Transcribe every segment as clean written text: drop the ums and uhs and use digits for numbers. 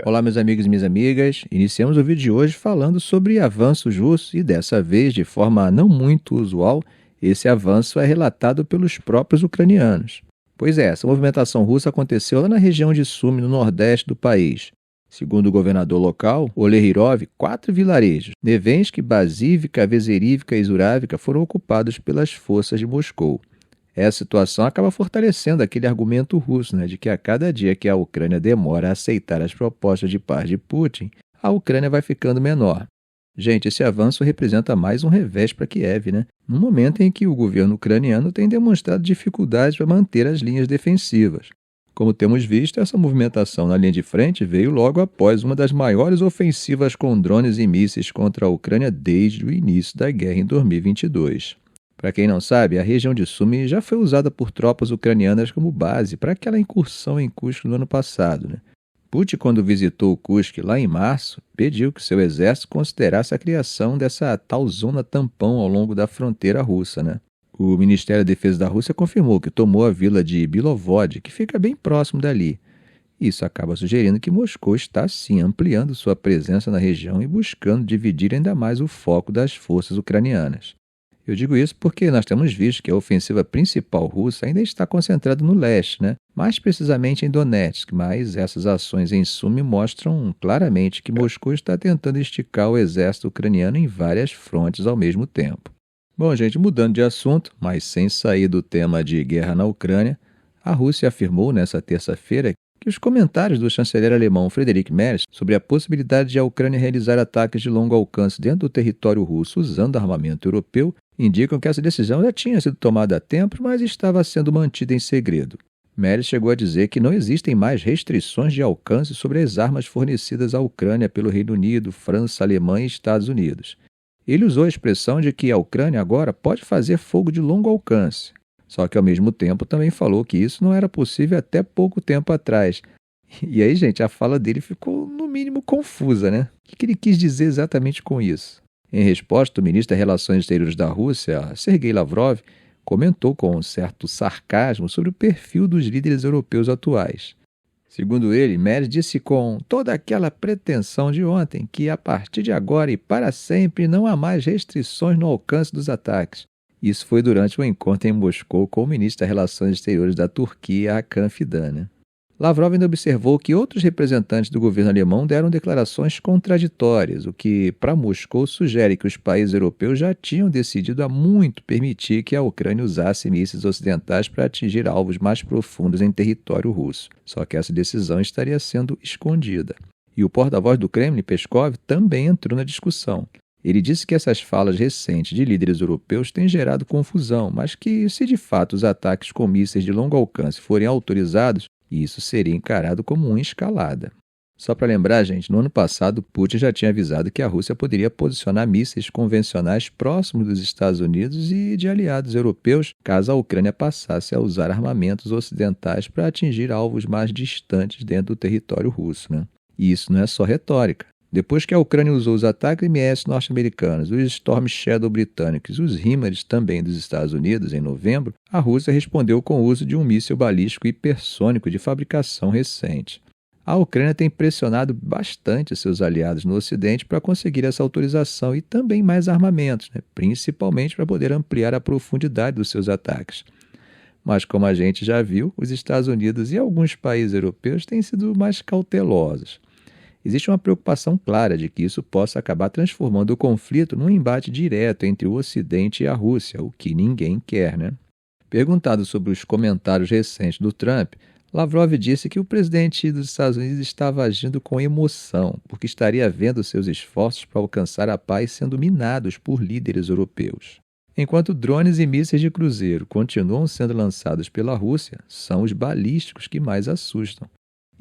Olá, meus amigos e minhas amigas. Iniciamos o vídeo de hoje falando sobre avanços russos e, dessa vez, de forma não muito usual, esse avanço é relatado pelos próprios ucranianos. Pois é, essa movimentação russa aconteceu lá na região de Sumi, no nordeste do país. Segundo o governador local, Olehirov, 4 vilarejos, Nevensk, Basívica, Vezerivica e Zuravica, foram ocupados pelas forças de Moscou. Essa situação acaba fortalecendo aquele argumento russo, de que a cada dia que a Ucrânia demora a aceitar as propostas de paz de Putin, a Ucrânia vai ficando menor. Gente, esse avanço representa mais um revés para Kiev, no momento em que o governo ucraniano tem demonstrado dificuldades para manter as linhas defensivas. Como temos visto, essa movimentação na linha de frente veio logo após uma das maiores ofensivas com drones e mísseis contra a Ucrânia desde o início da guerra em 2022. Para quem não sabe, a região de Sumi já foi usada por tropas ucranianas como base para aquela incursão em Kursk no ano passado. Putin, quando visitou Kursk lá em março, pediu que seu exército considerasse a criação dessa tal zona tampão ao longo da fronteira russa. O Ministério da Defesa da Rússia confirmou que tomou a vila de Bilovod, que fica bem próximo dali. Isso acaba sugerindo que Moscou está, sim, ampliando sua presença na região e buscando dividir ainda mais o foco das forças ucranianas. Eu digo isso porque nós temos visto que a ofensiva principal russa ainda está concentrada no leste, mais precisamente em Donetsk, mas essas ações em Sumi mostram claramente que Moscou está tentando esticar o exército ucraniano em várias frontes ao mesmo tempo. Bom, gente, mudando de assunto, mas sem sair do tema de guerra na Ucrânia, a Rússia afirmou nesta terça-feira que os comentários do chanceler alemão Friedrich Merz sobre a possibilidade de a Ucrânia realizar ataques de longo alcance dentro do território russo usando armamento europeu indicam que essa decisão já tinha sido tomada há tempo, mas estava sendo mantida em segredo. Merz chegou a dizer que não existem mais restrições de alcance sobre as armas fornecidas à Ucrânia pelo Reino Unido, França, Alemanha e Estados Unidos. Ele usou a expressão de que a Ucrânia agora pode fazer fogo de longo alcance. Só que, ao mesmo tempo, também falou que isso não era possível até pouco tempo atrás. E aí, gente, a fala dele ficou, no mínimo, confusa, O que ele quis dizer exatamente com isso? Em resposta, o ministro das Relações Exteriores da Rússia, Sergei Lavrov, comentou com um certo sarcasmo sobre o perfil dos líderes europeus atuais. Segundo ele, Merz disse com toda aquela pretensão de ontem que, a partir de agora e para sempre, não há mais restrições no alcance dos ataques. Isso foi durante um encontro em Moscou com o ministro das Relações Exteriores da Turquia, Hakan Fidan. Lavrov ainda observou que outros representantes do governo alemão deram declarações contraditórias, o que, para Moscou, sugere que os países europeus já tinham decidido há muito permitir que a Ucrânia usasse mísseis ocidentais para atingir alvos mais profundos em território russo. Só que essa decisão estaria sendo escondida. E o porta-voz do Kremlin, Peskov, também entrou na discussão. Ele disse que essas falas recentes de líderes europeus têm gerado confusão, mas que, se de fato os ataques com mísseis de longo alcance forem autorizados, isso seria encarado como uma escalada. Só para lembrar, gente, no ano passado, Putin já tinha avisado que a Rússia poderia posicionar mísseis convencionais próximos dos Estados Unidos e de aliados europeus, caso a Ucrânia passasse a usar armamentos ocidentais para atingir alvos mais distantes dentro do território russo. E isso não é só retórica. Depois que a Ucrânia usou os ataques MS norte-americanos, os Storm Shadow britânicos e os HIMARS também dos Estados Unidos em novembro, a Rússia respondeu com o uso de um míssil balístico hipersônico de fabricação recente. A Ucrânia tem pressionado bastante seus aliados no Ocidente para conseguir essa autorização e também mais armamentos, principalmente para poder ampliar a profundidade dos seus ataques. Mas, como a gente já viu, os Estados Unidos e alguns países europeus têm sido mais cautelosos. Existe uma preocupação clara de que isso possa acabar transformando o conflito num embate direto entre o Ocidente e a Rússia, o que ninguém quer, Perguntado sobre os comentários recentes do Trump, Lavrov disse que o presidente dos Estados Unidos estava agindo com emoção, porque estaria vendo seus esforços para alcançar a paz sendo minados por líderes europeus. Enquanto drones e mísseis de cruzeiro continuam sendo lançados pela Rússia, são os balísticos que mais assustam.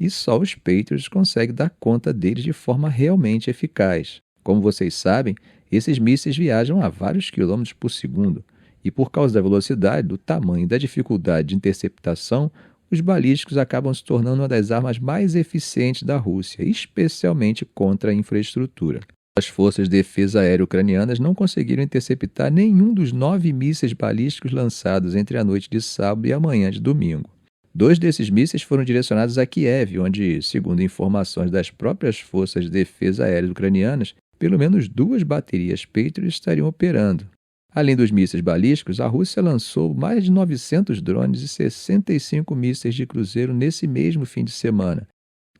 E só os Patriots conseguem dar conta deles de forma realmente eficaz. Como vocês sabem, esses mísseis viajam a vários quilômetros por segundo, e por causa da velocidade, do tamanho e da dificuldade de interceptação, os balísticos acabam se tornando uma das armas mais eficientes da Rússia, especialmente contra a infraestrutura. As forças de defesa aérea ucranianas não conseguiram interceptar nenhum dos 9 mísseis balísticos lançados entre a noite de sábado e a manhã de domingo. 2 desses mísseis foram direcionados a Kiev, onde, segundo informações das próprias forças de defesa aéreas ucranianas, pelo menos 2 baterias Patriot estariam operando. Além dos mísseis balísticos, a Rússia lançou mais de 900 drones e 65 mísseis de cruzeiro nesse mesmo fim de semana.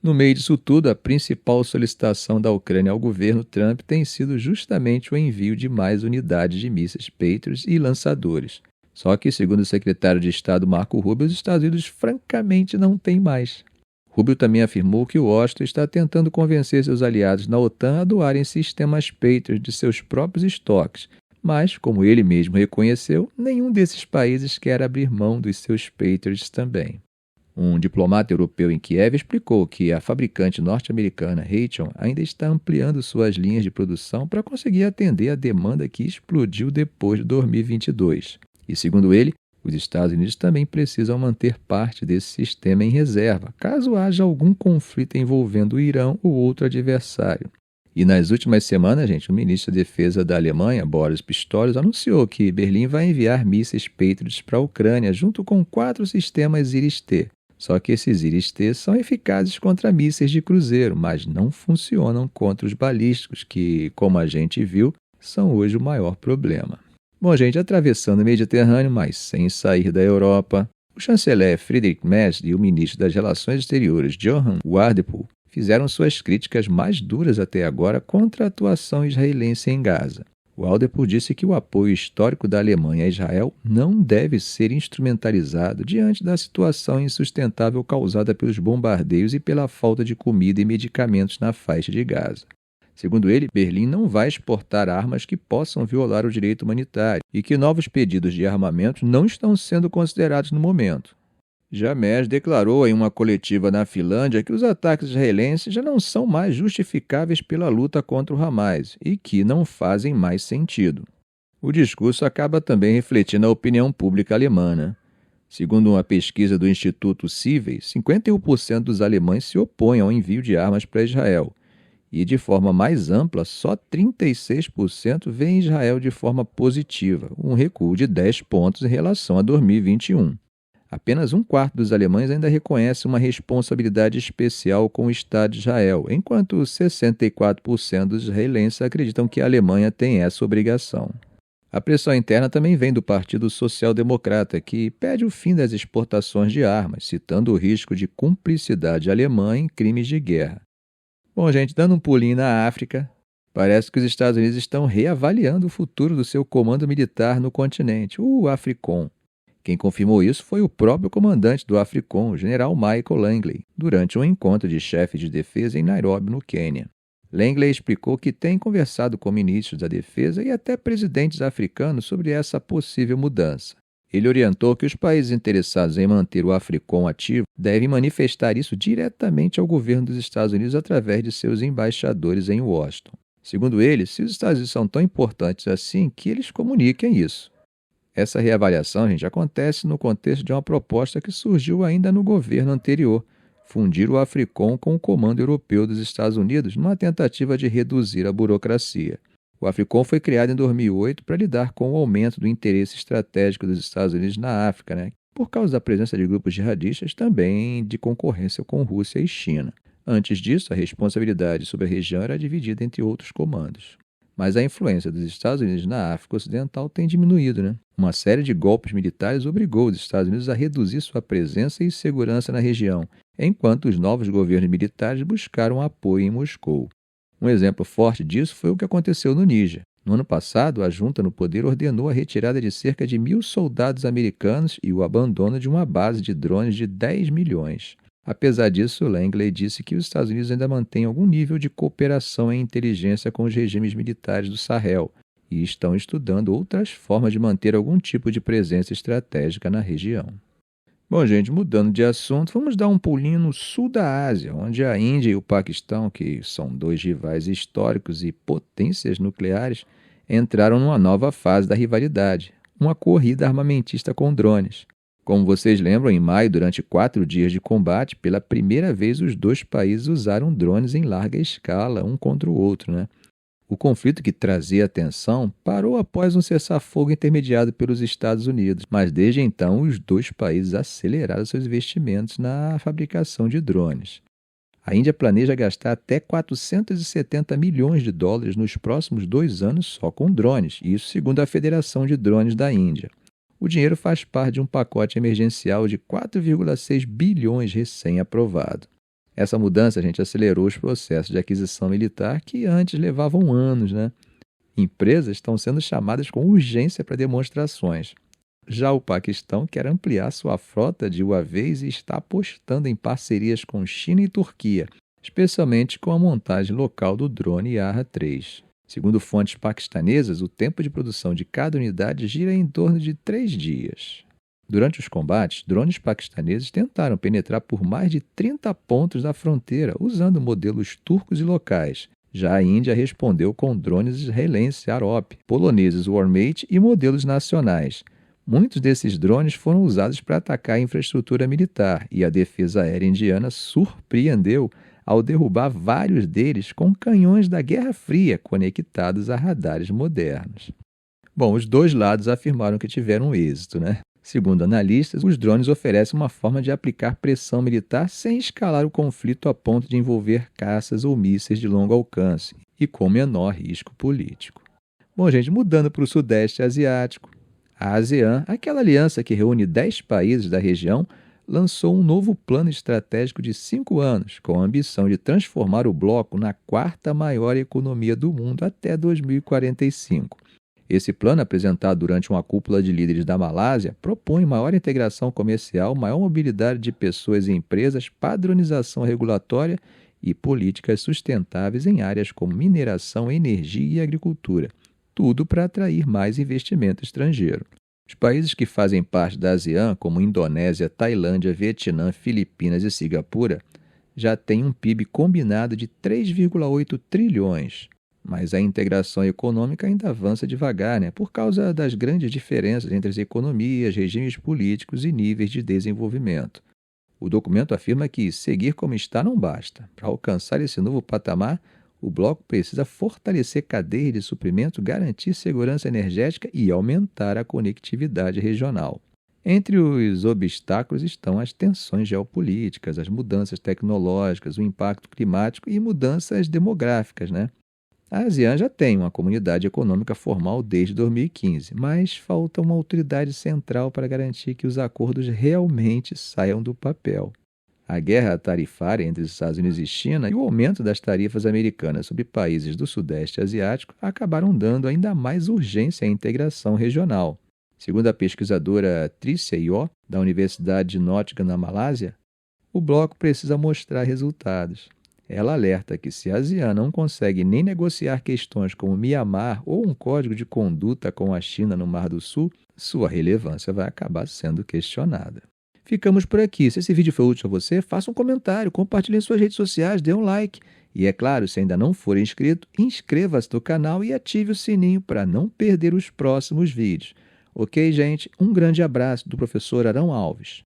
No meio disso tudo, a principal solicitação da Ucrânia ao governo Trump tem sido justamente o envio de mais unidades de mísseis Patriot e lançadores. Só que, segundo o secretário de Estado Marco Rubio, os Estados Unidos francamente não têm mais. Rubio também afirmou que Washington está tentando convencer seus aliados na OTAN a doarem sistemas Patriot de seus próprios estoques, mas, como ele mesmo reconheceu, nenhum desses países quer abrir mão dos seus Patriots também. Um diplomata europeu em Kiev explicou que a fabricante norte-americana Raytheon ainda está ampliando suas linhas de produção para conseguir atender a demanda que explodiu depois de 2022. E, segundo ele, os Estados Unidos também precisam manter parte desse sistema em reserva, caso haja algum conflito envolvendo o Irã ou outro adversário. E nas últimas semanas, o ministro da Defesa da Alemanha, Boris Pistorius, anunciou que Berlim vai enviar mísseis Patriot para a Ucrânia junto com 4 sistemas Iris-T. Só que esses Iris-T são eficazes contra mísseis de cruzeiro, mas não funcionam contra os balísticos, que, como a gente viu, são hoje o maior problema. Bom, atravessando o Mediterrâneo, mas sem sair da Europa, o chanceler Friedrich Merz e o ministro das Relações Exteriores, Johann Wadephul, fizeram suas críticas mais duras até agora contra a atuação israelense em Gaza. Wadephul disse que o apoio histórico da Alemanha a Israel não deve ser instrumentalizado diante da situação insustentável causada pelos bombardeios e pela falta de comida e medicamentos na faixa de Gaza. Segundo ele, Berlim não vai exportar armas que possam violar o direito humanitário e que novos pedidos de armamento não estão sendo considerados no momento. Já Merz declarou em uma coletiva na Finlândia que os ataques israelenses já não são mais justificáveis pela luta contra o Hamas e que não fazem mais sentido. O discurso acaba também refletindo a opinião pública alemã. Segundo uma pesquisa do Instituto Civey, 51% dos alemães se opõem ao envio de armas para Israel. E, de forma mais ampla, só 36% veem Israel de forma positiva, um recuo de 10 pontos em relação a 2021. Apenas 1/4 dos alemães ainda reconhece uma responsabilidade especial com o Estado de Israel, enquanto 64% dos israelenses acreditam que a Alemanha tem essa obrigação. A pressão interna também vem do Partido Social Democrata, que pede o fim das exportações de armas, citando o risco de cumplicidade alemã em crimes de guerra. Bom, dando um pulinho na África, parece que os Estados Unidos estão reavaliando o futuro do seu comando militar no continente, o AFRICOM. Quem confirmou isso foi o próprio comandante do AFRICOM, o general Michael Langley, durante um encontro de chefes de defesa em Nairobi, no Quênia. Langley explicou que tem conversado com ministros da defesa e até presidentes africanos sobre essa possível mudança. Ele orientou que os países interessados em manter o AFRICOM ativo devem manifestar isso diretamente ao governo dos Estados Unidos através de seus embaixadores em Washington. Segundo ele, se os Estados Unidos são tão importantes assim, que eles comuniquem isso. Essa reavaliação, acontece no contexto de uma proposta que surgiu ainda no governo anterior, fundir o AFRICOM com o Comando Europeu dos Estados Unidos numa tentativa de reduzir a burocracia. O AFRICOM foi criado em 2008 para lidar com o aumento do interesse estratégico dos Estados Unidos na África, por causa da presença de grupos jihadistas também de concorrência com Rússia e China. Antes disso, a responsabilidade sobre a região era dividida entre outros comandos. Mas a influência dos Estados Unidos na África Ocidental tem diminuído. Uma série de golpes militares obrigou os Estados Unidos a reduzir sua presença e segurança na região, enquanto os novos governos militares buscaram apoio em Moscou. Um exemplo forte disso foi o que aconteceu no Níger. No ano passado, a junta no poder ordenou a retirada de cerca de 1.000 soldados americanos e o abandono de uma base de drones de 10 milhões. Apesar disso, Langley disse que os Estados Unidos ainda mantêm algum nível de cooperação em inteligência com os regimes militares do Sahel e estão estudando outras formas de manter algum tipo de presença estratégica na região. Bom, mudando de assunto, vamos dar um pulinho no sul da Ásia, onde a Índia e o Paquistão, que são 2 rivais históricos e potências nucleares, entraram numa nova fase da rivalidade, uma corrida armamentista com drones. Como vocês lembram, em maio, durante 4 dias de combate, pela primeira vez os 2 países usaram drones em larga escala, um contra o outro. O conflito que trazia atenção parou após um cessar-fogo intermediado pelos Estados Unidos, mas desde então os dois países aceleraram seus investimentos na fabricação de drones. A Índia planeja gastar até 470 milhões de dólares nos próximos 2 anos só com drones, isso segundo a Federação de Drones da Índia. O dinheiro faz parte de um pacote emergencial de 4,6 bilhões recém-aprovado. Essa mudança, gente, acelerou os processos de aquisição militar que antes levavam anos, né? Empresas estão sendo chamadas com urgência para demonstrações. Já o Paquistão quer ampliar sua frota de UAVs e está apostando em parcerias com China e Turquia, especialmente com a montagem local do drone Yara-3. Segundo fontes paquistanesas, o tempo de produção de cada unidade gira em torno de 3 dias. Durante os combates, drones paquistaneses tentaram penetrar por mais de 30 pontos da fronteira, usando modelos turcos e locais. Já a Índia respondeu com drones israelenses Arop, poloneses Warmate e modelos nacionais. Muitos desses drones foram usados para atacar a infraestrutura militar e a defesa aérea indiana surpreendeu ao derrubar vários deles com canhões da Guerra Fria conectados a radares modernos. Bom, os dois lados afirmaram que tiveram êxito, né? Segundo analistas, os drones oferecem uma forma de aplicar pressão militar sem escalar o conflito a ponto de envolver caças ou mísseis de longo alcance e com menor risco político. Bom, gente, mudando para o Sudeste Asiático, a ASEAN, aquela aliança que reúne 10 países da região, lançou um novo plano estratégico de 5 anos, com a ambição de transformar o bloco na quarta maior economia do mundo até 2045. Esse plano, apresentado durante uma cúpula de líderes da Malásia, propõe maior integração comercial, maior mobilidade de pessoas e empresas, padronização regulatória e políticas sustentáveis em áreas como mineração, energia e agricultura. Tudo para atrair mais investimento estrangeiro. Os países que fazem parte da ASEAN, como Indonésia, Tailândia, Vietnã, Filipinas e Singapura, já têm um PIB combinado de 3,8 trilhões. Mas a integração econômica ainda avança devagar, né? Por causa das grandes diferenças entre as economias, regimes políticos e níveis de desenvolvimento. O documento afirma que seguir como está não basta. Para alcançar esse novo patamar, o bloco precisa fortalecer cadeias de suprimento, garantir segurança energética e aumentar a conectividade regional. Entre os obstáculos estão as tensões geopolíticas, as mudanças tecnológicas, o impacto climático e mudanças demográficas, né? A ASEAN já tem uma comunidade econômica formal desde 2015, mas falta uma autoridade central para garantir que os acordos realmente saiam do papel. A guerra tarifária entre os Estados Unidos e China e o aumento das tarifas americanas sobre países do Sudeste Asiático acabaram dando ainda mais urgência à integração regional. Segundo a pesquisadora Tricia Ió, da Universidade de Nottingham, na Malásia, o bloco precisa mostrar resultados. Ela alerta que se a ASEAN não consegue nem negociar questões como Mianmar ou um código de conduta com a China no Mar do Sul, sua relevância vai acabar sendo questionada. Ficamos por aqui. Se esse vídeo foi útil a você, faça um comentário, compartilhe em suas redes sociais, dê um like. E é claro, se ainda não for inscrito, inscreva-se no canal e ative o sininho para não perder os próximos vídeos. Ok, gente? Um grande abraço do professor Arão Alves.